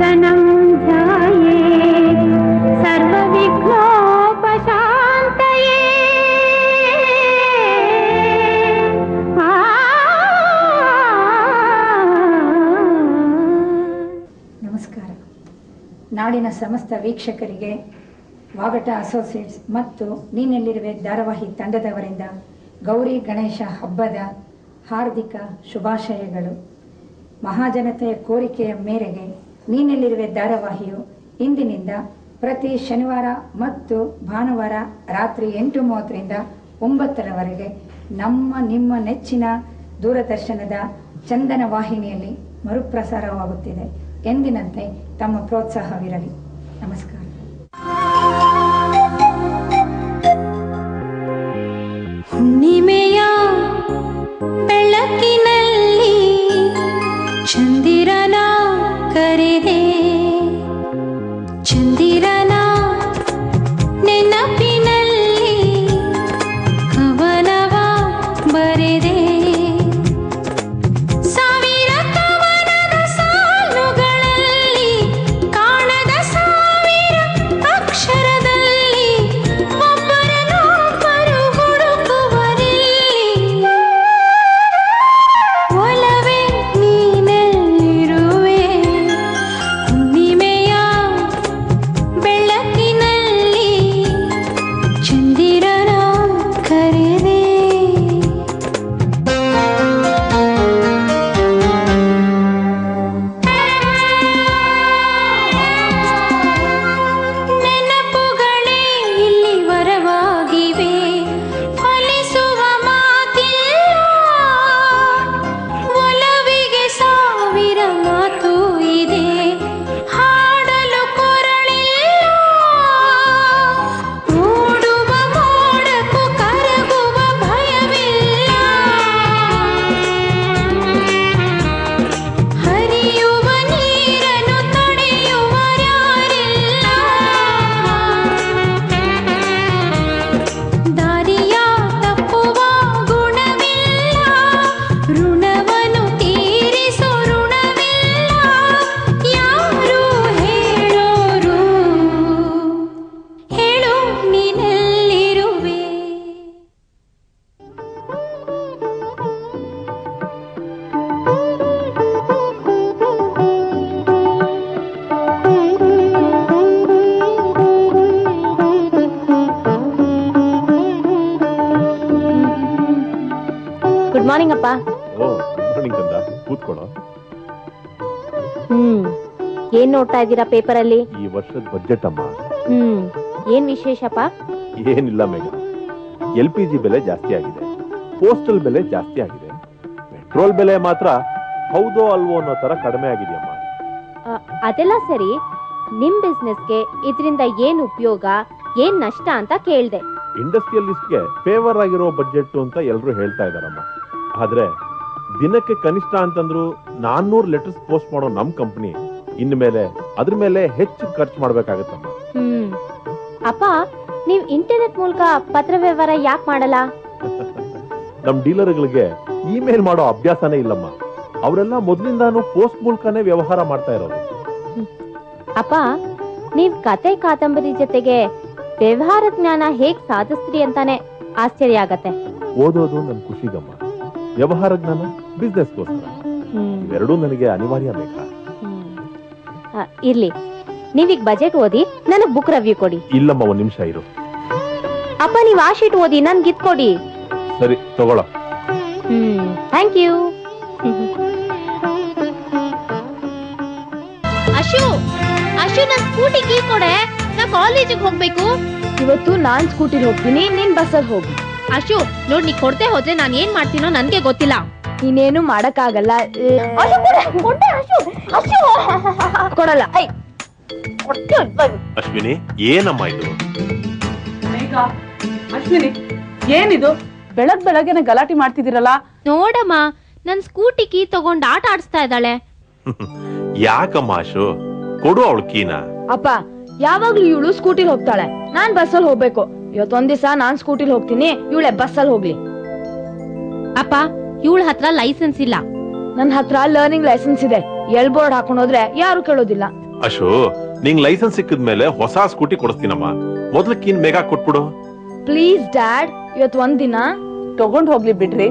गगनं ध्याये सर्वविघ्नोपशान्तये। ನಮಸ್ಕಾರ. ನಾಡಿನ ಸಮಸ್ತ ವೀಕ್ಷಕರಿಗೆ ವಾಗಟ ಅಸೋಸಿಯೇಟ್ಸ್ ಮತ್ತು ನೀನೆಲ್ಲಿರುವೆ ಧಾರಾವಾಹಿ ತಂಡದವರಿಂದ ಗೌರಿ ಗಣೇಶ ಹಬ್ಬದ ಹಾರ್ದಿಕ ಶುಭಾಶಯಗಳು. ಮಹಾಜನತೆಯ ಕೋರಿಕೆಯ ಮೇರೆಗೆ ನೀನೆಲ್ಲಿರುವೆ ಧಾರಾವಾಹಿಯು ಇಂದಿನಿಂದ ಪ್ರತಿ ಶನಿವಾರ ಮತ್ತು ಭಾನುವಾರ ರಾತ್ರಿ 8:30ರಿಂದ 9ರವರೆಗೆ ನಿಮ್ಮ ನೆಚ್ಚಿನ ದೂರದರ್ಶನದ ಚಂದನ ವಾಹಿನಿಯಲ್ಲಿ ಮರುಪ್ರಸಾರವಾಗುತ್ತಿದೆ. ಎಂದಿನಂತೆ ತಮ್ಮ ಪ್ರೋತ್ಸಾಹವಿರಲಿ. ನಮಸ್ಕಾರ. ಹುಣ್ಣಿಮೆಯ ಬೆಳಕಿನಲ್ಲಿ ಚಂದಿರನ ಕರೆದೆ, ಚಂದಿರನ ನೆನಪಿನಲ್ಲಿ ಕವನವ ಬರೆದೆ. ಗುಡ್ ಮಾರ್ನಿಂಗ್ ಅಪ್ಪ. ಕೂತ್ಕೊಳ್ಳೋ. ಏನ್ ನೋಡ್ತಾ ಇದ್ದೀರಾ ಪೇಪರ್ ಅಲ್ಲಿ? ಈ ವರ್ಷದ ಬಜೆಟ್ ಅಮ್ಮ. ಏನ್ ವಿಶೇಷಪ್ಪ? ಏನಿಲ್ಲ ಮೇಘ, LPG ಬೆಲೆ ಜಾಸ್ತಿ ಆಗಿದೆ, ಪೋಸ್ಟಲ್ ಬೆಲೆ ಜಾಸ್ತಿ ಆಗಿದೆ, ಪೆಟ್ರೋಲ್ ಬೆಲೆ ಮಾತ್ರ ಹೌದೋ ಅಲ್ವೋ ಅನ್ನೋ ತರ ಕಡಿಮೆ ಆಗಿದೆಯಮ್ಮ. ಅದೆಲ್ಲ ಸರಿ, ನಿಮ್ ಬಿಸ್ನೆಸ್ಗೆ ಇದರಿಂದ ಏನ್ ಉಪಯೋಗ ಏನ್ ನಷ್ಟ ಅಂತ ಕೇಳ್ದೆ. ಇಂಡಸ್ಟ್ರಿಯಲಿಸ್ಟ್ಗೆ ಫೇವರ್ ಆಗಿರೋ ಬಜೆಟ್ ಅಂತ ಎಲ್ಲರೂ ಹೇಳ್ತಾ ಇದಾರಮ್ಮ. ಆದ್ರೆ ದಿನಕ್ಕೆ ಕನಿಷ್ಠ ಅಂತಂದ್ರು 400 ಲೆಟರ್ಸ್ ಪೋಸ್ಟ್ ಮಾಡೋ ನಮ್ ಕಂಪನಿ ಇನ್ ಮೇಲೆ ಅದ್ರ ಮೇಲೆ ಹೆಚ್ಚು ಖರ್ಚು ಮಾಡ್ಬೇಕಾಗತ್ತಮ್ಮ. ಅಪ್ಪ, ನೀವ್ ಇಂಟರ್ನೆಟ್ ಮೂಲಕ ಪತ್ರ ವ್ಯವಹಾರ ಯಾಕೆ ಮಾಡಲ್ಲ? ನಮ್ ಡೀಲರ್ಗಳಿಗೆ ಇಮೇಲ್ ಮಾಡೋ ಅಭ್ಯಾಸನೇ ಇಲ್ಲಮ್ಮ. ಅವರೆಲ್ಲ ಮೊದ್ಲಿಂದಾನು ಪೋಸ್ಟ್ ಮೂಲಕನೇ ವ್ಯವಹಾರ ಮಾಡ್ತಾ ಇರೋದು. ಅಪ್ಪ, ನೀವ್ ಕತೆ ಕಾದಂಬರಿ ಜೊತೆಗೆ ವ್ಯವಹಾರ ಜ್ಞಾನ ಹೇಗ್ ಸಾಧಿಸ್ತೀರಿ ಅಂತಾನೆ ಆಶ್ಚರ್ಯ ಆಗತ್ತೆ. ಓದೋದು ನನ್ ಖುಷಿಗಮ್ಮ, ವ್ಯವಹಾರ ಜ್ಞಾನ ಬಿಸ್ನೆಸ್ಗೋಸ್ಕರ. ಇವೆರಡೂ ನನಗೆ ಅನಿವಾರ್ಯ ಬೇಕಾ? ಇರ್ಲಿ, ನೀವೀಗ ಬಜೆಟ್ ಓದಿ ನನಗ್ ಬುಕ್ ರಿವ್ಯೂ ಕೊಡಿ. ಇಲ್ಲಮ್ಮ, ಒಂದ್ ನಿಮಿಷ ಇರು. ಅಪ್ಪ, ನೀವ್ ಆ ಶೀಟ್ ಓದಿ ನನ್ಗೆ ಇದ್ ಕೊಡಿ. ಸರಿ, ತಗೊಳ್ಳೋ. Thank you. ಅಶು, ನನ್ ಸ್ಕೂಟಿ ಕೀ ಕೊಡೆ, ನಾ ಕಾಲೇಜಿಗೆ ಹೋಗ್ಬೇಕು. ಇವತ್ತು ನಾನ್ ಸ್ಕೂಟಿಲಿ ಹೋಗ್ತೀನಿ, ನೀನ್ ಬಸ್ಸಲ್ಲಿ ಹೋಗು. ಅಶು ನೋಡ್, ನೀ ಕೊಡ್ತೆ ಹೋದ್ರೆ ನಾನ್ ಏನ್ ಮಾಡ್ತೀನೋ ನನ್ಗೆ ಗೊತ್ತಿಲ್ಲ. ನೀನೇನು ಮಾಡಕ್ಕಾಗಲ್ಲ. ಕೊಡಲ್ಲ. ಅಶ್ವಿನಿ, ಏನಮ್ಮ ಇದು? ಅಶ್ವಿನಿ, ಏನಿದು ಬೆಳಗ್ಗೆನೆ ಗಲಾಟೆ ಮಾಡ್ತಿದ್ದೀರಲ್ಲ? ನೋಡಮ್ಮ, ನನ್ ಸ್ಕೂಟಿ ಕೀ ತಗೊಂಡ್ ಆಟ ಆಡಿಸ್ತಾ ಇದ್ದಾಳೆ. ಯಾಕಮ್ಮ ಅಶು, ಕೊಡು ಅವಳು ಕೀನ. ಅಪ್ಪ, ಯಾವಾಗ್ಲೂ ಇವಳು ಸ್ಕೂಟಿಲಿ ಹೋಗ್ತಾಳೆ, ನಾನ್ ಬಸ್ಸಲ್ಲಿ ಹೋಗ್ಬೇಕು. ಇವತ್ತೊಂದ್ ದಿವಸ ನಾನ್ ಸ್ಕೂಟಿಲಿ ಹೋಗ್ತೀನಿ, ಇವಳೆ ಬಸ್ಸಲ್ಲಿ ಹೋಗ್ಲಿ. ಅಪ್ಪ, ಇವಳ ಹತ್ರ ಲೈಸೆನ್ಸ್ ಇಲ್ಲ. ನನ್ ಹತ್ರ ಲರ್ನಿಂಗ್ ಲೈಸೆನ್ಸ್ ಇದೆ. ಎಲ್ ಬೋರ್ಡ್ ಹಾಕೊಂಡೋದ್ರೆ ಯಾರು ಕೇಳೋದಿಲ್ಲ. ಅಶೋ ನಿಂಗ್ ಲೈಸೆನ್ಸ್ ಸಿಕ್ಕಿದ್ಮೇಲೆ ಹೊಸ ಸ್ಕೂಟಿ ಕೊಡಿಸ್ತೀನಮ್ಮ. ಮೊದ್ಲಕ್ಕೀನ್ ಮೇಘ ಕೊಟ್ಬಿಡು. ಪ್ಲೀಸ್ ಡ್ಯಾಡ್, ಇವತ್ ಒಂದಿನ ತಗೊಂಡ್ ಹೋಗ್ಲಿ ಬಿಡ್ರಿ.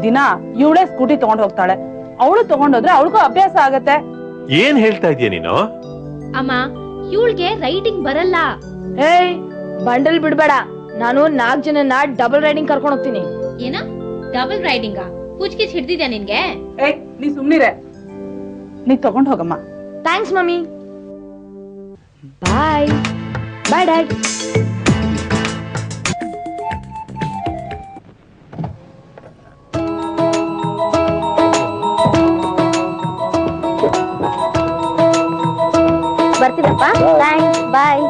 ದಿನ ಇವಳೇ ಸ್ಕೂಟಿ ತಗೊಂಡ್ ಹೋಗ್ತಾಳೆ. ಅವಳು ತಗೊಂಡೋದ್ರೆ ಅವಳಿಗೂ ಅಭ್ಯಾಸ ಆಗತ್ತೆ. ಏನ್ ಹೇಳ್ತಾ ಇದೀಯ ನೀನು? ಅಮ್ಮ, ಇವಳಿಗೆ ರೈಡಿಂಗ್ ಬರಲ್ಲ. ಏಯ್, ಬಂಡಲ್ ಬಿಡ್ಬೇಡ. ನಾನು 4 ಜನನ ಡಬಲ್ ರೈಡಿಂಗ್ ಕರ್ಕೊಂಡು ಹೋಗ್ತೀನಿ. ಏನ ಡಬಲ್ ರೈಡಿಂಗಾ? ಹುಚ್ಕಿಚ್ ಹಿಡ್ದಿದ್ಯಾ ನಿನ್ಗೆ? ಏಯ್, ನೀ ಸುಮ್ನಿರೆ. ನೀ ತಗೊಂಡ್ ಹೋಗಮ್ಮ. Thanks mummy. Bye bye dad. ಬರ್ತೀನಪ್ಪ. Thanks, bye.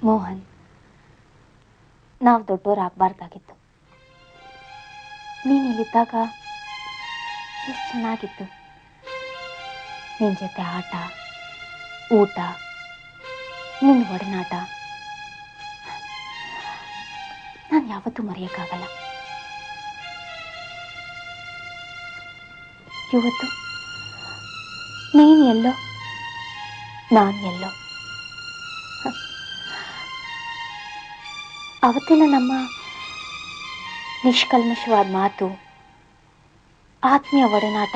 ಮೋಹನ್, ನಾವು ದೊಡ್ಡವರಾಗಬಾರ್ದಾಗಿತ್ತು. ನೀನು ಇಲ್ಲಿದ್ದಾಗ ಎಷ್ಟು ಚೆನ್ನಾಗಿತ್ತು. ನಿನ್ನ ಜೊತೆ ಆಟ, ಊಟ, ನಿನ್ನ ಒಡನಾಟ ನಾನು ಯಾವತ್ತೂ ಮರೆಯೋಕ್ಕಾಗಲ್ಲ. ಇವತ್ತು ನೀನು ಎಲ್ಲೋ, ನಾನು ಎಲ್ಲೋ. ಅವತ್ತಿನ ನಮ್ಮ ನಿಷ್ಕಲ್ಮಶವಾದ ಮಾತು, ಆತ್ಮೀಯ ಒಡನಾಟ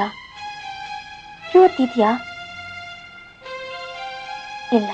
ಇವತ್ತಿದೆಯಾ? ಇಲ್ಲ.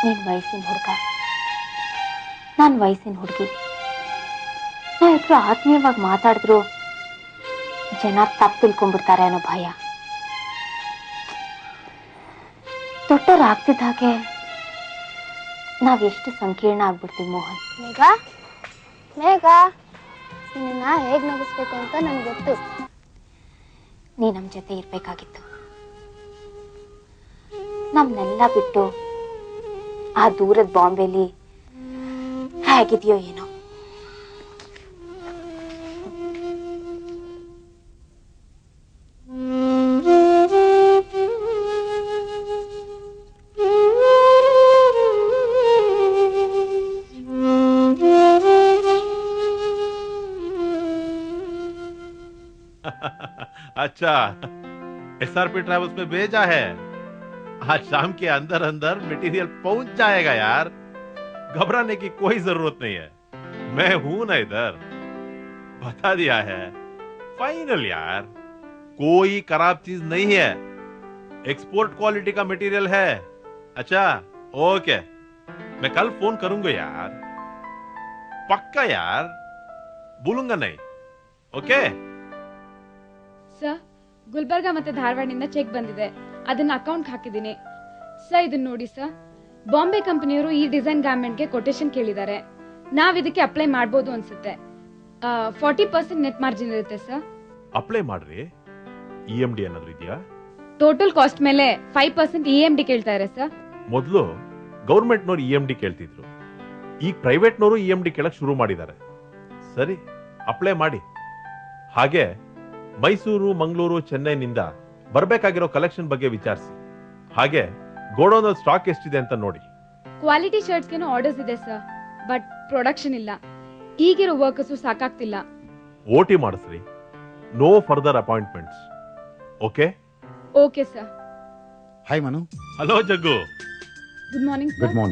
ನೀನು ವಯಸ್ಸಿನ ಹುಡುಗ, ನಾನು ವಯಸ್ಸಿನ ಹುಡುಗಿ. ನಾವಿಬ್ರು ಆತ್ಮೀಯವಾಗಿ ಮಾತಾಡಿದ್ರು ಜನ ತಪ್ಪು ತಿಳ್ಕೊಂಡ್ಬಿಡ್ತಾರೆ ಅನ್ನೋ ಭಯ. ದೊಡ್ಡವ್ರು ಆಗ್ತಿದ್ದ ಹಾಗೆ ನಾವೆಷ್ಟು ಸಂಕೀರ್ಣ ಆಗ್ಬಿಡ್ತೀವಿ ಮೋಹನ್. ಮೇಘ, ಮೇಘ, ನಿನ್ನ ಹೇಗ್ ನಗಿಸ್ಬೇಕು ಅಂತ ನನಗೆ ಗೊತ್ತು. ನೀ ನಮ್ಮ ಜೊತೆ ಇರ್ಬೇಕಾಗಿತ್ತು. ನಮ್ನೆಲ್ಲ ಬಿಟ್ಟು ಆ ದೂರದ ಬಾಂಬೆಲಿ ಹೇಗಿದೆಯೋ ಏನೋ. अच्छा, SRP ट्रैवल्स में भेजा है. आज शाम के अंदर अंदर मटेरियल पहुंच जाएगा यार. घबराने की कोई जरूरत नहीं है. मैं हूं ना इधर. बता दिया है. फाइनल यार. कोई खराब चीज नहीं है. एक्सपोर्ट क्वालिटी का मटेरियल है. अच्छा, ओके. मैं कल फोन करूंगा यार. पक्का यार. भूलूंगा नहीं. ओके? ಸರ್, ಗುಲ್ಬರ್ಗ ಮತ್ತೆ ಧಾರವಾಡದಿಂದ ಚೆಕ್ ಬಂದಿದೆ. ಅದನ್ನ ಅಕೌಂಟ್ ಹಾಕಿದ್ದೀನಿ ಸರ್. ಇದನ್ನ ನೋಡಿ ಸರ್, ಬಾಂಬೆ ಕಂಪನಿಯವರು ಈ ಡಿಸೈನ್ ಗಾರ್ಮೆಂಟ್ಗೆ ಕೊಟೇಶನ್ ಕೇಳಿದ್ದಾರೆ. ನಾವ್ ಇದಕ್ಕೆ ಅಪ್ಲೈ ಮಾಡ್ಬೋದು ಅನ್ಸುತ್ತೆ 40% ನೆಟ್ ಮಾರ್ಜಿನ್ ಇರುತ್ತೆ ಸರ್. ಅಪ್ಲೈ ಮಾಡ್ರಿ. EMD ಏನಾದ್ರು ಇದೆಯಾ? ಟೋಟಲ್ ಕಾಸ್ಟ್ ಮೇಲೆ 5% EMD ಕೇಳ್ತಾ ಇದ್ದಾರೆ ಸರ್. ಮೊದಲು ಗೌರ್ಮೆಂಟ್ನವ್ರು EMD ಕೇಳ್ತಿದ್ರು, ಈಗ ಪ್ರೈವೇಟ್ನವರು EMD ಕೇಳಕ್ ಶುರು ಮಾಡಿದ್ದಾರೆ. ಸರಿ, ಅಪ್ಲೈ ಮಾಡಿ. ಹಾಗೆ ಮೈಸೂರು, ಮಂಗಳೂರು, ಚೆನ್ನೈನಿಂದ ಬರ್ಬೇಕಾಗಿರೋ ಕಲೆಕ್ಷನ್ ಬಗ್ಗೆ ವಿಚಾರಿಸಿ. ಹಾಗೆ ಗೋಡೌನಲ್ಲಿ ಸ್ಟಾಕ್ ಎಷ್ಟಿದೆ ಅಂತ ನೋಡಿ. ಕ್ವಾಲಿಟಿ ಶರ್ಟ್ಸ್ಗೆನೂ ಆರ್ಡರ್ಸ್ ಇದೆ ಸರ್, ಬಟ್ ಪ್ರೊಡಕ್ಷನ್ ಇಲ್ಲ. ಈಗಿರೋ ವರ್ಕರ್ಸು ಸಾಕಾಗ್ತಿಲ್ಲ. OT ಮಾಡಿಸ್ರಿ. No further appointments. Okay? Okay sir. Hi Manu. Hello Jaggu. Good morning good morning.